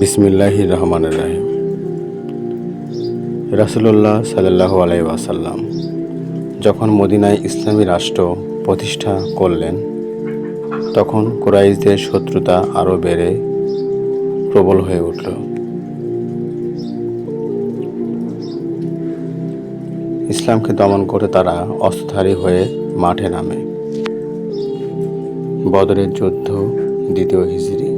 বিসমিল্লাহির রহমানির রহিম। রাসূলুল্লাহ সাল্লাল্লাহু আলাইহি ওয়াসাল্লাম যখন মদিনায় ইসলামী রাষ্ট্র প্রতিষ্ঠা করলেন, তখন কুরাইশদের শত্রুতা আরও বেড়ে প্রবল হয়ে উঠল। ইসলামকে দমন করে তারা অস্ত্রধারী হয়ে মাঠে নামে। বদরের যুদ্ধ, দ্বিতীয় হিজরি।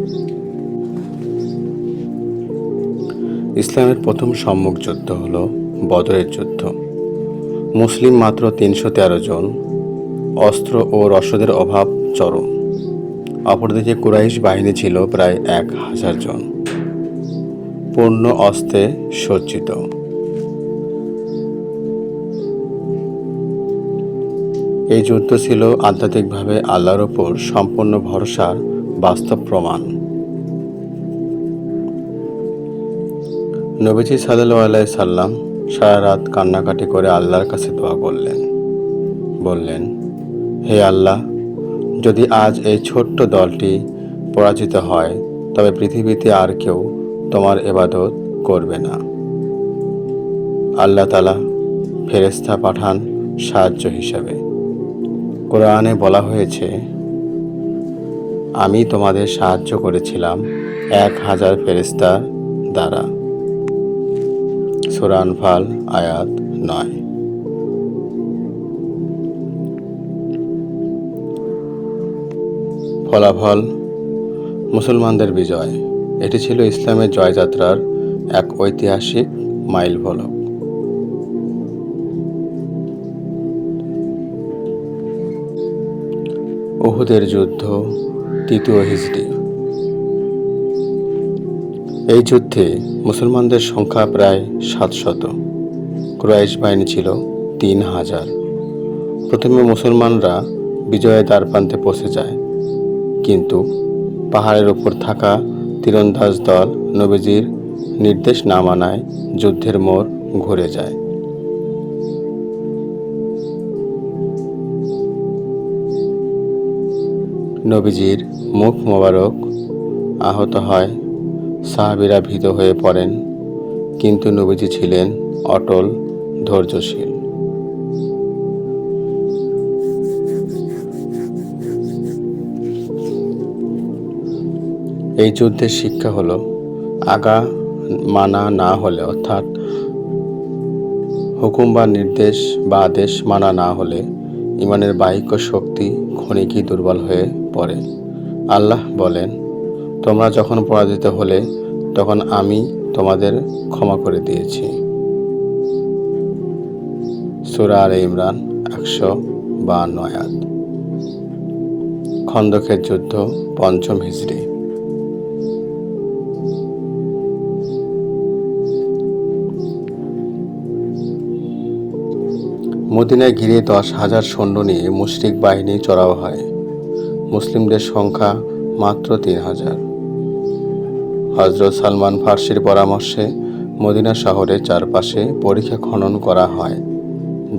ইসলামের প্রথম সম্মুখ যুদ্ধ হল বদরের যুদ্ধ। মুসলিম মাত্র ৩১৩ জন, অস্ত্র ও রসদের অভাব চরম। অপরদিকে কুরাইশ বাহিনী ছিল প্রায় ১,০০০ জন, পূর্ণ অস্ত্রে সজ্জিত। এই যুদ্ধ ছিল আধ্যাত্মিকভাবে আল্লাহর ওপর সম্পূর্ণ ভরসার বাস্তব প্রমাণ। নবীজি সাল্লাল্লাহু আলাইহি সাল্লাম সারা রাত কান্নাকাটি করে আল্লাহর কাছে দোয়া করলেন। বললেন, হে আল্লাহ, যদি আজ এই ছোট্ট দলটি পরাজিত হয়, তবে পৃথিবীতে আর কেউ তোমার ইবাদত করবে না। আল্লাহ তাআলা ফেরেশতা পাঠান সাহায্য হিসাবে। কোরআনে বলা হয়েছে, আমি তোমাদের সাহায্য করেছিলাম ১,০০০ ফেরেশতার দ্বারা। সূরা আনফাল আয়াত ৯। ফলাফল: মুসলমানদের বিজয়। এটি ছিল ইসলামের জয়যাত্রার এক ঐতিহাসিক মাইলফলক। উহুদের যুদ্ধ, তৃতীয় হিজরি। এই যুদ্ধে মুসলমানদের সংখ্যা প্রায় ৭০০। কুরাইশ বাহিনী ছিল ৩,০০০। প্রথমে মুসলমানরা বিজয়ের দ্বারপ্রান্তে পৌঁছে যায়, কিন্তু পাহাড়ের ওপর থাকা তীরন্দাজ দল নবীজির নির্দেশ না মানায় যুদ্ধের মোড় ঘুরে যায়। নবীজির মুখ মোবারক আহত হয়, সাহাবীরা ভীত হয়ে পড়েন, কিন্তু নবীজি ছিলেন অটল ধৈর্যশীল। এই যুদ্ধের শিক্ষা হলো, আগা মানা না হলে, অর্থাৎ হুকুম বা নির্দেশ বা আদেশ মানা না হলে ইমানের বাহ্যিক শক্তি ক্ষণিকই দুর্বল হয়ে পড়ে। আল্লাহ বলেন, তোমরা যখন পরাজিত হলে তখন আমি তোমাদের ক্ষমা করে দিয়েছি। সূরা আলে ইমরান ১৫২ আয়াত। খন্দকের যুদ্ধ, পঞ্চম হিজরি। মদিনায় ঘিরে ১০,০০০ সৈন্য নিয়ে মুশরিক বাহিনী চড়াও হয়। মুসলিমদের সংখ্যা মাত্র ৩,০০০। হযরত সালমান ফার্সির পরামর্শে মদিনা শহরের চারপাশে পরিখা খনন করা হয়,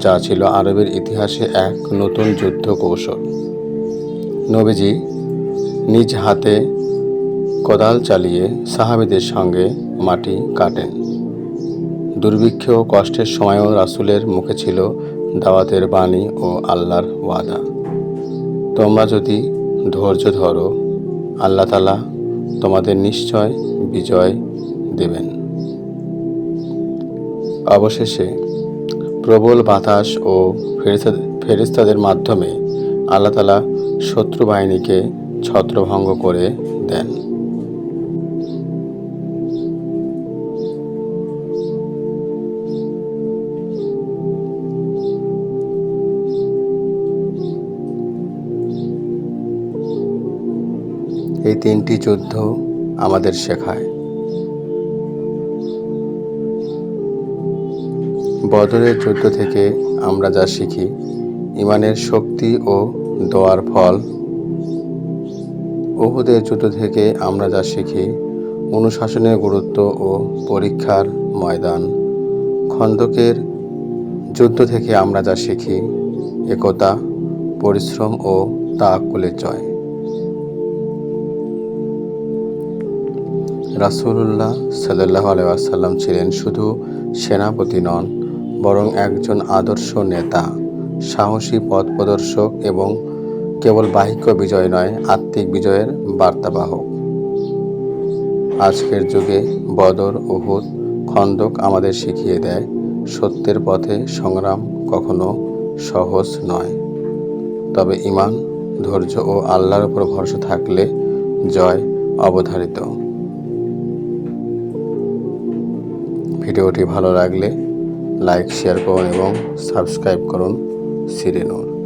যা ছিল আরবের ইতিহাসে এক নতুন যুদ্ধ কৌশল। নবীজি নিজ হাতে কোদাল চালিয়ে সাহাবীদের সঙ্গে মাটি কাটেন। দুর্ভিক্ষ ও কষ্টের সময়ও রাসূলের মুখে ছিল দাওয়াতের বাণী ও আল্লাহর ওয়াদা। তোমরা যদি ধৈর্য ধরো, আল্লাহ তাআলা তোমাদের নিশ্চয় বিজয় দেবেন। অবশেষে প্রবল বাতাস ও ফেরেশতাদের মাধ্যমে আল্লাহ তাআলা শত্রু বাহিনীকে ছত্রভঙ্গ করে দেন। এই তিনটি যুদ্ধ আমাদের শেখায়, বদরের যুদ্ধ থেকে আমরা যা শিখি, ইমানের শক্তি ও দোয়ার ফল। উহুদের যুদ্ধ থেকে আমরা যা শিখি, অনুশাসনের গুরুত্ব ও পরীক্ষার ময়দান। খন্দকের যুদ্ধ থেকে আমরা যা শিখি, একতা, পরিশ্রম ও তাওয়াক্কুলের জয়। রাসূলুল্লাহ সাল্লাল্লাহু আলাইহি ওয়াসাল্লাম ছিলেন শুধু সেনাপতি নন, বরং একজন আদর্শ নেতা, সাহসী পথ প্রদর্শক এবং কেবল বাহ্যিক বিজয় নয়, আত্মিক বিজয়ের বার্তাবাহক। আজকের যুগে বদর, উহুদ, খন্দক আমাদের শিখিয়ে দেয়, সত্যের পথে সংগ্রাম কখনো সহজ নয়, তবে ঈমান, ধৈর্য ও আল্লাহর উপর ভরসা থাকলে জয় অবধারিত। ভিডিওটি ভালো লাগলে লাইক, শেয়ার করুন এবং সাবস্ক্রাইব করুন সিরিনূর।